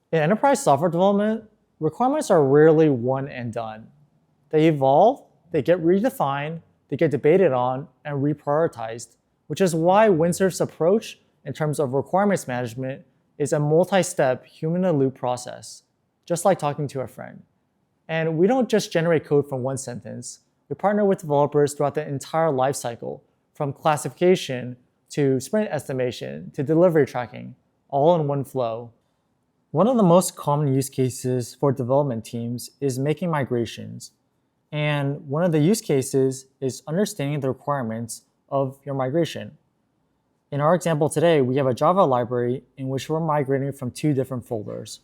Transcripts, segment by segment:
In enterprise software development, requirements are rarely one and done. They evolve, they get redefined, they get debated on, and reprioritized, which is why Windsurf's approach in terms of requirements management is a multi-step human-in-the-loop process, just like talking to a friend. And we don't just generate code from one sentence. We partner with developers throughout the entire lifecycle, from classification to sprint estimation to delivery tracking, all in one flow. One of the most common use cases for development teams is making migrations. And one of the use cases is understanding the requirements of your migration. In our example today, we have a Java library in which we're migrating from two different folders.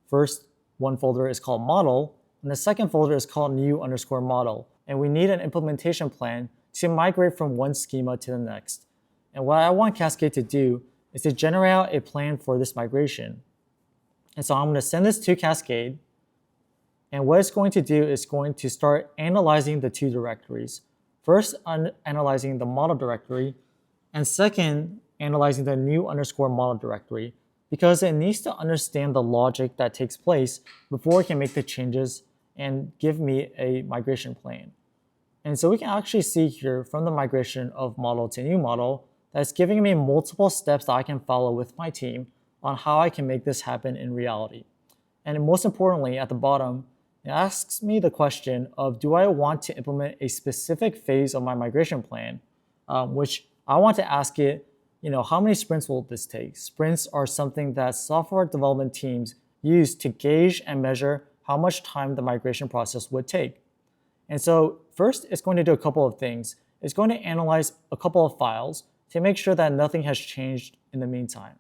First, one folder is called model, and the second folder is called new_model. And we need an implementation plan to migrate from one schema to the next. And what I want Cascade to do is to generate out a plan for this migration. And so I'm going to send this to Cascade. And what it's going to do is going to start analyzing the two directories. First, analyzing the model directory, and second, analyzing the new_model directory, because it needs to understand the logic that takes place before it can make the changes and give me a migration plan. And so we can actually see here from the migration of model to new model that it's giving me multiple steps that I can follow with my team on how I can make this happen in reality. And most importantly, at the bottom, it asks me the question of, do I want to implement a specific phase of my migration plan, which I want to ask it, how many sprints will this take? Sprints are something that software development teams use to gauge and measure how much time the migration process would take. And so first, it's going to do a couple of things. It's going to analyze a couple of files to make sure that nothing has changed in the meantime.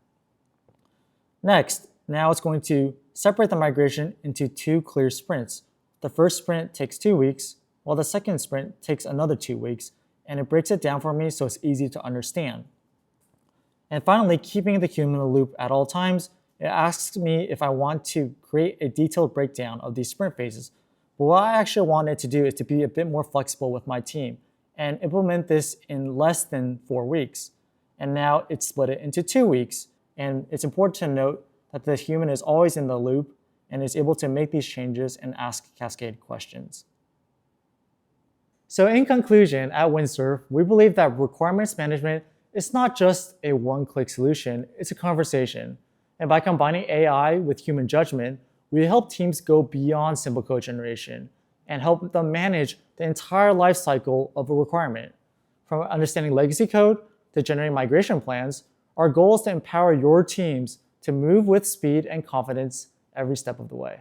Next, now it's going to separate the migration into two clear sprints. The first sprint takes 2 weeks, while the second sprint takes another 2 weeks, and it breaks it down for me so it's easy to understand. And finally, keeping the human in the loop at all times, it asks me if I want to create a detailed breakdown of these sprint phases. But what I actually wanted to do is to be a bit more flexible with my team and implement this in less than 4 weeks. And now it's split it into 2 weeks. And it's important to note that the human is always in the loop and is able to make these changes and ask Cascade questions. So in conclusion, at Windsurf, we believe that requirements management is not just a one-click solution, it's a conversation. And by combining AI with human judgment, we help teams go beyond simple code generation and help them manage the entire life cycle of a requirement. From understanding legacy code to generating migration plans, our goal is to empower your teams to move with speed and confidence every step of the way.